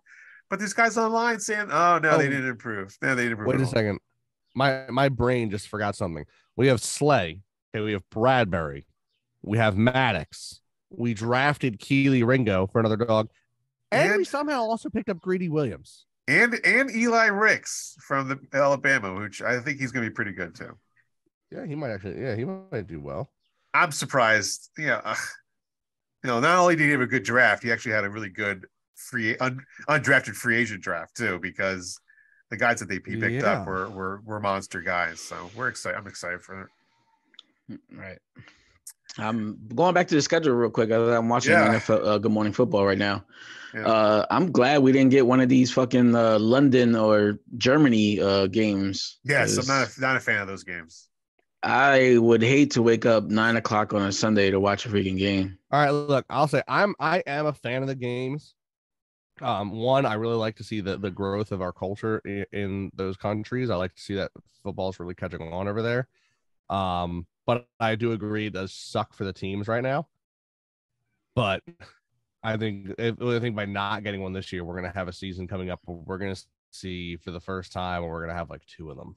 but there's guys online saying, "Oh no, they didn't improve." No, they didn't improve. Wait a second, my brain just forgot something. We have Slay. Okay, we have Bradbury. We have Maddox. We drafted Keely Ringo for another dog, and we somehow also picked up Greedy Williams. And Eli Ricks from the Alabama, which I think he's going to be pretty good too. Yeah, he might do well. I'm surprised. Not only did he have a good draft, he actually had a really good undrafted free agent draft too, because the guys that they picked up were monster guys. So we're excited. I'm excited for it. Right. I'm going back to the schedule real quick. I'm watching NFL Good Morning Football right now. Yeah. I'm glad we didn't get one of these fucking London or Germany games. Yes, I'm not a fan of those games. I would hate to wake up 9 o'clock on a Sunday to watch a freaking game. All right, look, I'll say I am a fan of the games. One, I really like to see the growth of our culture in those countries. I like to see that football's really catching on over there. But I do agree it does suck for the teams right now. But I think by not getting one this year, we're going to have a season coming up where we're going to see for the first time, and we're going to have like 2 of them.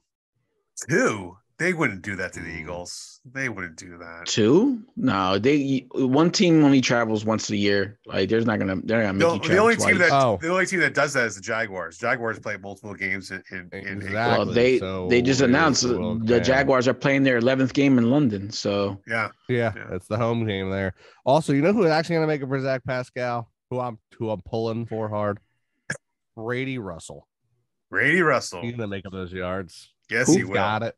2? They wouldn't do that to the Eagles. They wouldn't do that. 2? No, one team only travels once a year. Like they're not gonna make you travel the only team that does that is the Jaguars. Jaguars play multiple games in exactly. Well, they just announced the Jaguars are playing their 11th game in London. So yeah, it's the home game there. Also, you know who is actually gonna make it for Zach Pascal? Who I'm pulling for hard? Brady Russell. He's gonna make up those yards. Yes, he will. Got it.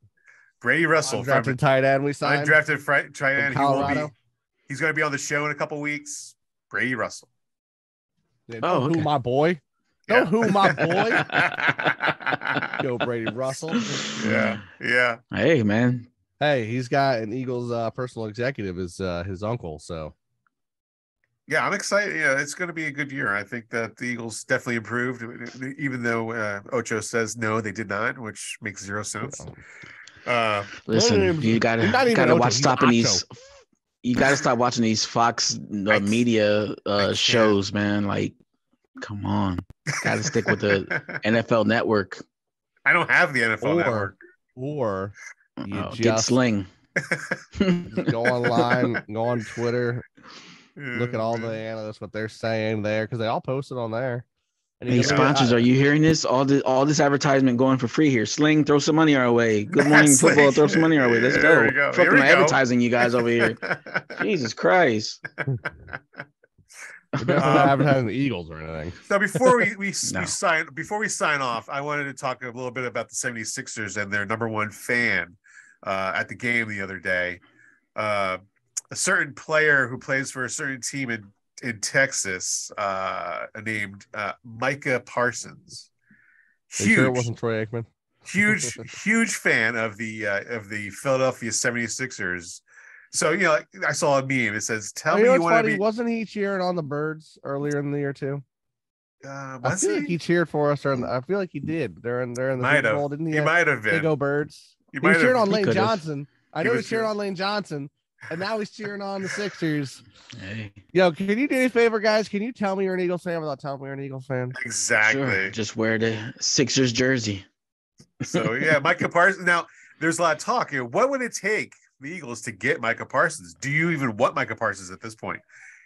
Brady Russell, undrafted tight end we signed. Undrafted tight end. Colorado. He's going to be on the show in a couple weeks. Brady Russell. Yeah, who my boy? Yeah. Who my boy? Go Brady Russell. Yeah. Hey man. Hey, he's got an Eagles personal executive as his uncle. So. Yeah, I'm excited. Yeah, it's going to be a good year. I think that the Eagles definitely improved, even though Ocho says no, they did not, which makes 0 sense. Listen, you gotta watch stopping these. You gotta stop watching these Fox media shows, man. Like, come on, gotta stick with the NFL Network. I don't have the NFL Network. Or you get Sling. Go online, go on Twitter, look at all the analysts, what they're saying there, because they all post it on there. Hey, sponsors, are you hearing this? All this advertisement going for free here. Sling, throw some money our way. Good Morning Football, throw some money our way. Let's go. Fucking advertising you guys over here. Jesus Christ. Advertising the Eagles or anything. So before we sign off, I wanted to talk a little bit about the 76ers and their number one fan at the game the other day. A certain player who plays for a certain team in Texas, named Micah Parsons. Huge, sure it wasn't Troy Aikman? huge fan of the Philadelphia 76ers. So, I saw a meme. It says, tell me you want to be... Wasn't he cheering on the Birds earlier in the year too? I feel like he cheered for us. I feel like he did during the Super Bowl, didn't he? He might have been. Big O Birds. He cheered on Lane Johnson. I know he cheered on Lane Johnson. And now he's cheering on the Sixers. Hey. Yo, can you do me a favor, guys? Can you tell me you're an Eagles fan without telling me you're an Eagles fan? Exactly. Sure. Just wear the Sixers jersey. So, yeah, Micah Parsons. Now, there's a lot of talk. What would it take for the Eagles to get Micah Parsons? Do you even want Micah Parsons at this point?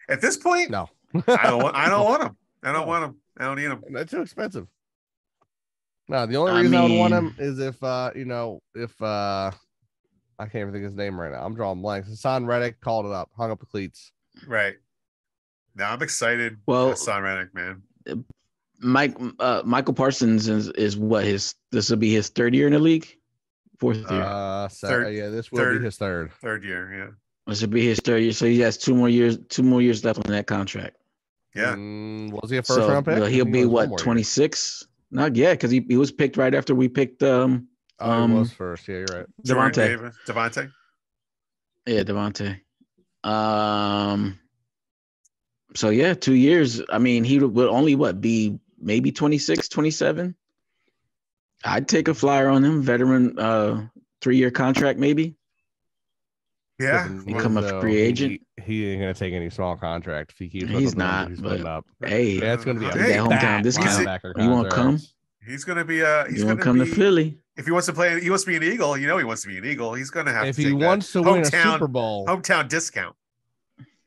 At this point, no. I don't want him. I don't want him. I don't need him. That's too expensive. No, the only reason I would want him is if I can't even think of his name right now. I'm drawing blanks. Hassan Reddick called it up, hung up the cleats. Right. Now I'm excited. Well, Hassan Reddick, man. Michael Parsons is what this will be his third year in the league, fourth year. This will be his third year. Yeah. This will be his third year, so he has two more years left on that contract. Yeah. Was he a first round pick? He'll be what, 26? Not yet, because he was picked right after we picked. He was first. Yeah, you're right. Devontae. Yeah, Devontae. So yeah, 2 years. I mean, he would only be maybe 26, 27. I'd take a flyer on him. Veteran, 3-year contract, maybe. Yeah, become a free agent. He ain't gonna take any small contract if he keeps. He's not. Up. Hey, that's gonna be that hometown discount. You want to come? He's gonna be. You want to come to Philly? If he wants to play, he wants to be an Eagle. He wants to be an Eagle. He's gonna have. If to he wants to win a Super Bowl, hometown discount.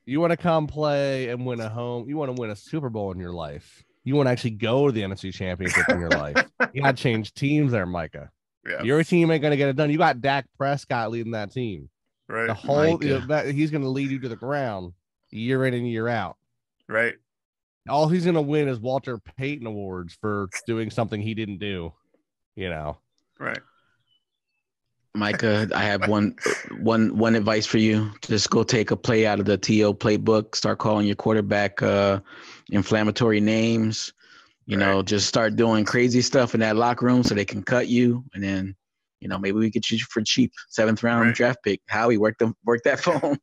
You want to come play and win You want to win a Super Bowl in your life. You want to actually go to the NFC Championship in your life. You got to change teams there, Micah. Yeah. Your team ain't gonna get it done. You got Dak Prescott leading that team. Right. The whole he's going to lead you to the ground year in and year out. Right. All he's going to win is Walter Payton awards for doing something he didn't do. Right. Micah, I have one advice for you. Just go take a play out of the TO playbook. Start calling your quarterback inflammatory names. Just start doing crazy stuff in that locker room so they can cut you, and then. Maybe we could shoot you for cheap 7th round draft pick. Howie work that phone.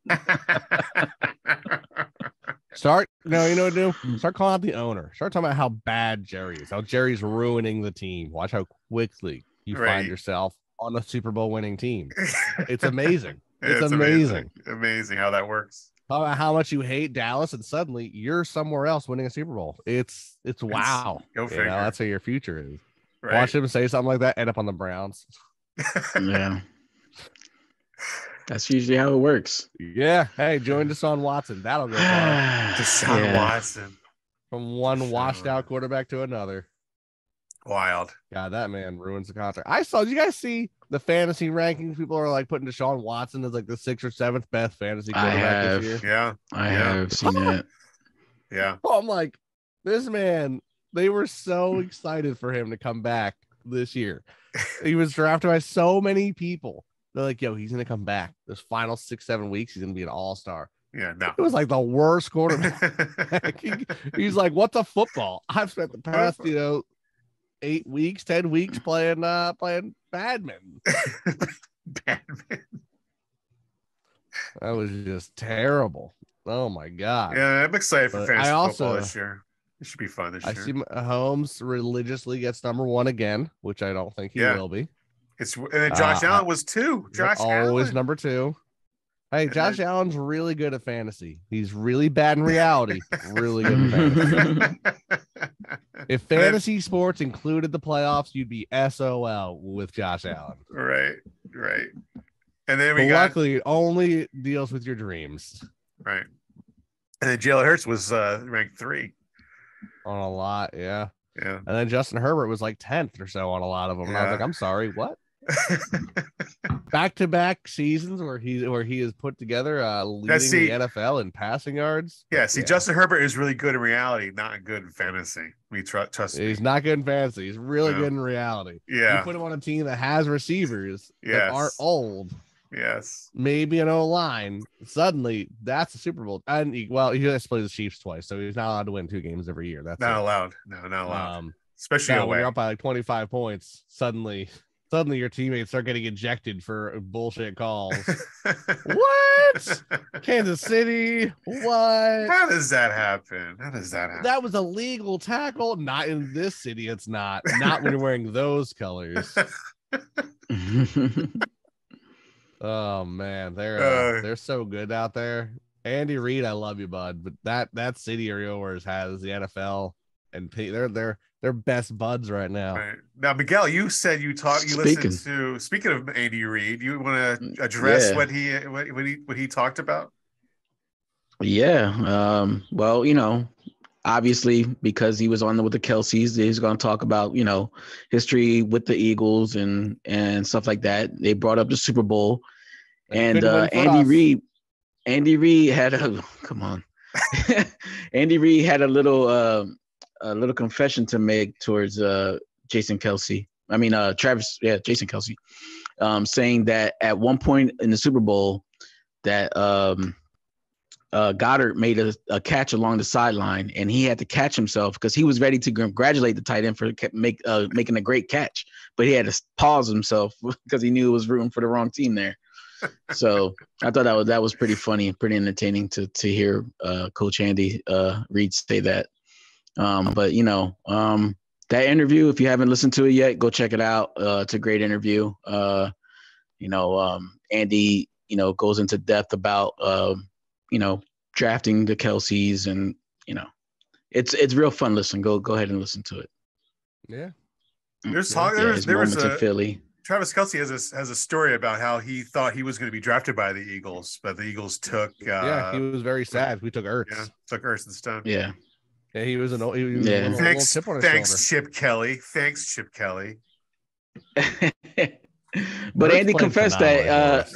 Start calling out the owner. Start talking about how bad Jerry is. How Jerry's ruining the team. Watch how quickly you find yourself on a Super Bowl winning team. It's amazing. It's amazing. Amazing how that works. How much you hate Dallas, and suddenly you're somewhere else winning a Super Bowl. It's wow. Go figure. That's how your future is. Right. Watch him say something like that, end up on the Browns. Yeah, that's usually how it works. Yeah. Hey, join Deshaun Watson. That'll go far. Deshaun Watson, from one washed out quarterback to another. Wild. God, that man ruins the contract. Did you guys see the fantasy rankings? People are like putting Deshaun Watson as like the 6th or 7th best fantasy quarterback this year. Yeah, I have seen that. Yeah. Oh, I'm like, this man. They were so excited for him to come back this year. He was drafted by so many people. They're like, yo, he's going to come back. This final 6-7 weeks, he's going to be an all-star. Yeah, no. It was like the worst quarterback. He's like, what's a football? I've spent the past, 8 weeks, 10 weeks playing badminton. Badminton. That was just terrible. Oh, my God. Yeah, I'm excited for fantasy football this year. It should be fun this year. I see Mahomes religiously gets number 1 again, which I don't think he will be. And then Josh Allen was 2. Josh always Allen. number 2. Hey, Josh Allen's really good at fantasy. He's really bad in reality. Really good at fantasy. If fantasy sports included the playoffs, you'd be SOL with Josh Allen. Right. And then luckily, it only deals with your dreams. Right. And then Jalen Hurts was ranked 3. On a lot, yeah. Yeah. And then Justin Herbert was like 10th or so on a lot of them. And I was like, I'm sorry, what? Back-to-back seasons where he has put together leading the NFL in passing yards. Yeah, Justin Herbert is really good in reality, not good in fantasy. Trust me. He's not good in fantasy. He's really good in reality. Yeah. You put him on a team that has receivers that aren't old. Yes. Maybe an O-line. Suddenly, that's a Super Bowl. And he has to play the Chiefs twice, so he's not allowed to win 2 games every year. That's not allowed. No, not allowed. Especially when you're up by like 25 points, suddenly your teammates start getting ejected for bullshit calls. What? Kansas City? What? How does that happen? That was a legal tackle. Not in this city. It's not. Not when you're wearing those colors. Oh man, they're so good out there. Andy Reid, I love you, bud, but that city of yours has the NFL and they're best buds right now. Right. Now, Miguel, you said you listened to. Speaking of Andy Reid, you want to address what he talked about? Yeah. Well, obviously because he was on with the Kelceys, he's going to talk about history with the Eagles and stuff like that. They brought up the Super Bowl, and Andy Reid had Andy Reid had a little confession to make towards Jason Kelce. I mean Jason Kelce, saying that at one point in the Super Bowl that Goddard made a catch along the sideline, and he had to catch himself because he was ready to congratulate the tight end for making a great catch, but he had to pause himself because he knew it was rooting for the wrong team there. So I thought that was pretty funny and pretty entertaining to hear Coach Andy Reid say that. But that interview, if you haven't listened to it yet, go check it out. It's a great interview. Andy, goes into depth about drafting the Kelceys, and it's real fun. Listen, go ahead and listen to it. Yeah. There was in Philly. Travis Kelce has a story about how he thought he was going to be drafted by the Eagles, but the Eagles took. He was very sad. We took Ertz. Yeah, took Ertz instead. Yeah. Yeah, he was a little chip on his thanks, shoulder. Chip Kelly. But Andy confessed that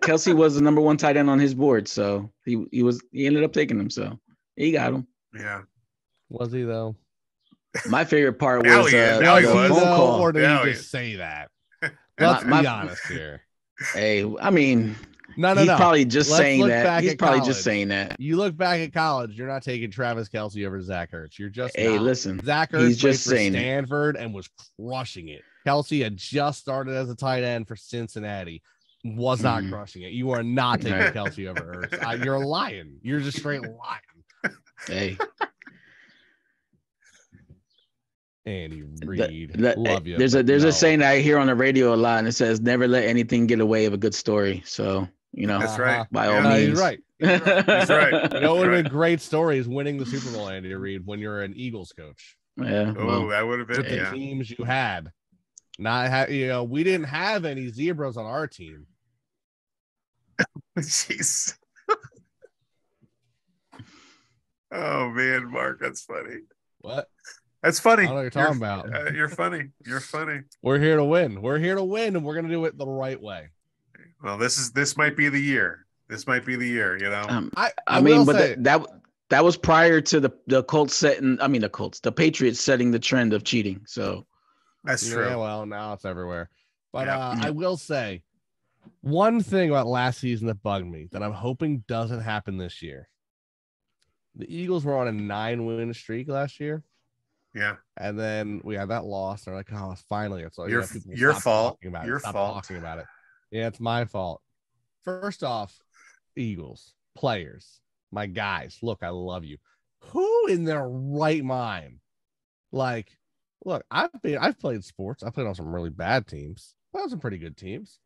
Kelce was the number one tight end on his board, so he ended up taking him. So he got him. Yeah. Was he though? My favorite part was the phone call. Or did he just say that? Let's be honest here. Hey, I mean, no. He's probably just saying that. He's probably just saying that. You look back at college, you're not taking Travis Kelce over Zach Ertz. You're just listen. Zach Ertz he's just played for Stanford and was crushing it. Kelce had just started as a tight end for Cincinnati. Was not crushing it. You are not taking Kelce over Ertz. You're lying. You're just straight lying. Hey. Andy Reid, love you. There's a saying that I hear on the radio a lot, and it says, "Never let anything get away of a good story." So that's right. By all means, he's right. He's right. It would have been great stories winning the Super Bowl, Andy Reid, when you're an Eagles coach. Yeah. That would have been with the teams you had. We didn't have any zebras on our team. Jeez. Oh man, Mark, that's funny. What? That's funny. I don't know what you're talking about. You're funny. You're funny. We're here to win. And we're going to do it the right way. Well, this might be the year. That was prior to the Colts the Patriots setting the trend of cheating. So that's true. Yeah, well, now it's everywhere. But I will say one thing about last season that bugged me that I'm hoping doesn't happen this year. The Eagles were on a 9-win streak last year. Yeah. And then we had that loss. They're like, oh, finally. It's like, your fault. Stop talking about it. Yeah, it's my fault. First off, Eagles, players, my guys, look, I love you. Who in their right mind? Like, look, I've played sports. I've played on some really bad teams, but on some pretty good teams.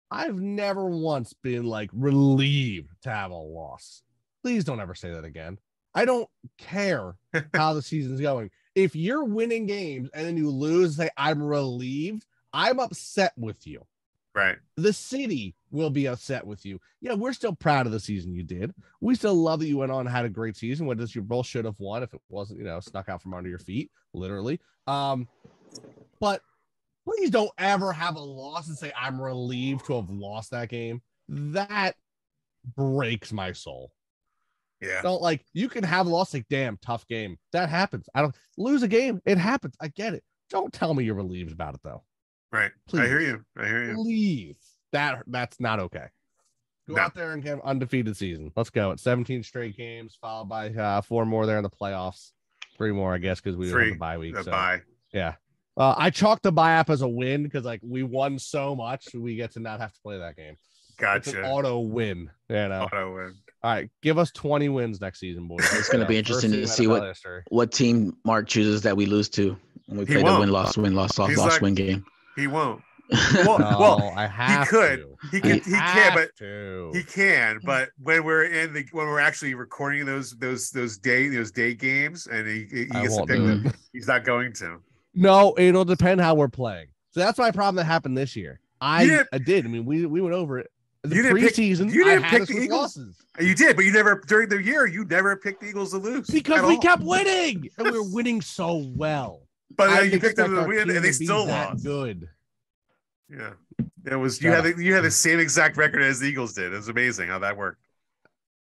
I've never once been like relieved to have a loss. Please don't ever say that again. I don't care how the season's going. If you're winning games and then you lose, say, I'm relieved, I'm upset with you. Right. The city will be upset with you. Yeah, we're still proud of the season you did. We still love that you went on and had a great season. What does your both should have won if it wasn't, snuck out from under your feet, literally. But please don't ever have a loss and say, I'm relieved to have lost that game. That breaks my soul. Yeah. Don't you can have a loss, like, damn, tough game. That happens. I don't lose a game. It happens. I get it. Don't tell me you're relieved about it though. Right. Please. I hear you. Please. That's not okay. Go out there and get an undefeated season. Let's go. It's 17 straight games, followed by 4 more there in the playoffs. 3 more, I guess, because we have the bye week. Bye. Yeah. I chalked the bye app as a win because we won so much, we get to not have to play that game. Gotcha. It's an auto win. Auto win. All right, give us 20 wins next season, boys. It's going to be interesting to see what team Mark chooses that we lose to when we play the win-loss game. He won't. Well, I have he could. to. He can, to. he can. But when we're actually recording those day games, and he gets to pick them, he's not going to. No, it'll depend how we're playing. So that's my problem that happened this year. I did. I mean, we went over it. The preseason, you didn't pick the Eagles. Losses. You did, but you never during the year. You never picked the Eagles to lose because we kept winning, and we were winning so well. But you picked them to win, and they still lost. Good. Yeah, it was you had the same exact record as the Eagles did. It was amazing how that worked.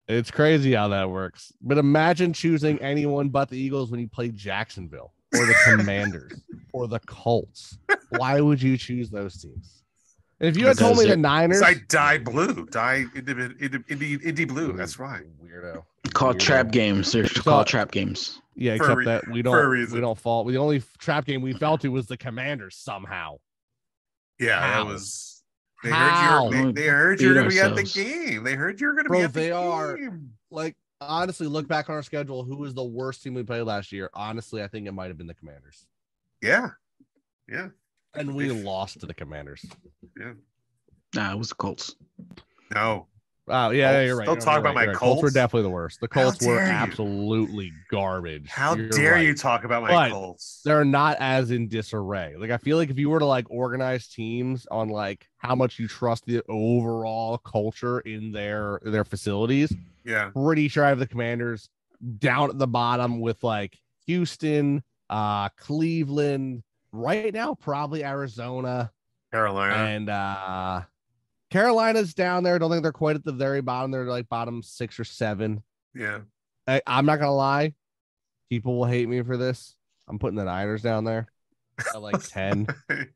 It's crazy how that works. But imagine choosing anyone but the Eagles when you play Jacksonville or the Commanders or the Colts. Why would you choose those teams? If you had told me the Niners, I Indy blue. That's right. Weirdo. Called trap games. They're called trap games. Yeah, except that we don't fall. The only trap game we fell to was the Commanders somehow. Yeah, that was. They heard you were going to be at the game. They heard you were going to be at the game. They are. Like, honestly, look back on our schedule. Who was the worst team we played last year? Honestly, I think it might have been the Commanders. Yeah. And we lost to the Commanders. Yeah. Nah, it was the Colts. No. Oh, yeah, you're right. Don't talk about my Colts. Colts were definitely the worst. The Colts were absolutely garbage. How dare you talk about my Colts? They're not as in disarray. Like, I feel like if you were to like organize teams on like how much you trust the overall culture in their facilities, pretty sure I have the Commanders down at the bottom with like Houston, Cleveland. Right now, probably Arizona, Carolina, and Carolina's down there. I don't think they're quite at the very bottom. They're like bottom 6 or 7. Yeah, I'm not gonna lie. People will hate me for this. I'm putting the Niners down there at like 10,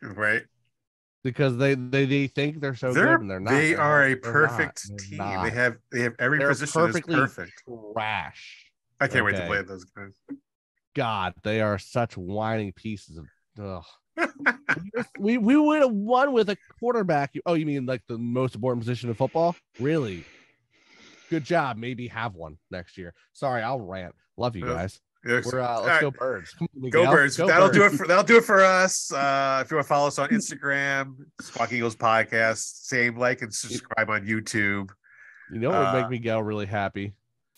right? Because they think they're so good, and they're not. They are a perfect team. They have every position is perfect. Trash. I can't wait to play those guys. God, they are such whining pieces of. Ugh. we would have won with a quarterback. Oh, you mean like the most important position in football? Really? Good job. Maybe have one next year. Sorry, I'll rant. Love you guys. Let's go Birds. Go Birds. That'll do it for us. If you want to follow us on Instagram, Squawking Eagles Podcast. Same, like and subscribe on YouTube. You know what would make Miguel really happy?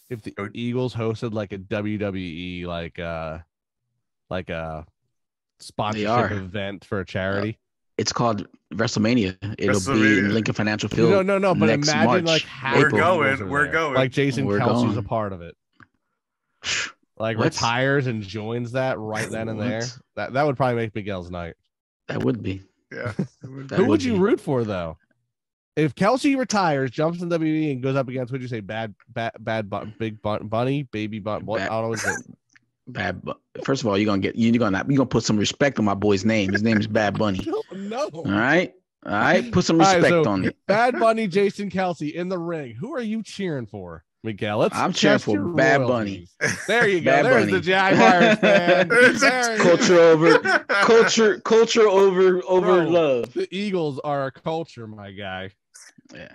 If the Eagles hosted like a WWE like a sponsorship event for a charity. It's called WrestleMania. It'll be in Lincoln Financial Field. No. But imagine March, like how we're going. Like Jason Kelsey's a part of it. Like retires and joins that right then and there. That would probably make Miguel's night. That would be. Yeah. Who would you root for though? If Kelsey retires, jumps in WWE and goes up against, what'd you say? Bad big bunny, baby bunny. What? I don't know what it is. Bad. First of all, you're gonna put some respect on my boy's name. His name is Bad Bunny. No. All right. Put some respect on it. Bad Bunny, Jason Kelsey in the ring. Who are you cheering for, Miguel? I'm cheering for Bad Bunny. There you go. There's the Jaguars, man. Culture over love. The Eagles are a culture, my guy. Yeah.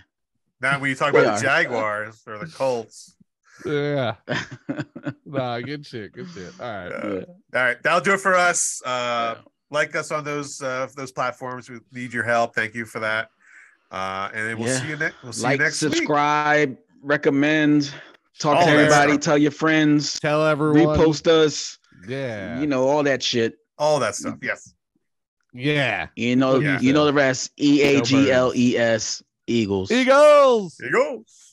Now when you talk about the Jaguars or the Colts. Yeah. Nah, good shit. All right. All right. That'll do it for us. Like us on those platforms. We need your help. Thank you for that. And then we'll see you next. We'll see you next subscribe, week. Recommend, talk to everybody, tell your friends, tell everyone, repost us. Yeah. All that shit. All that stuff. Yes. Yeah. You know the rest. EAGLES. Eagles. Eagles. Eagles.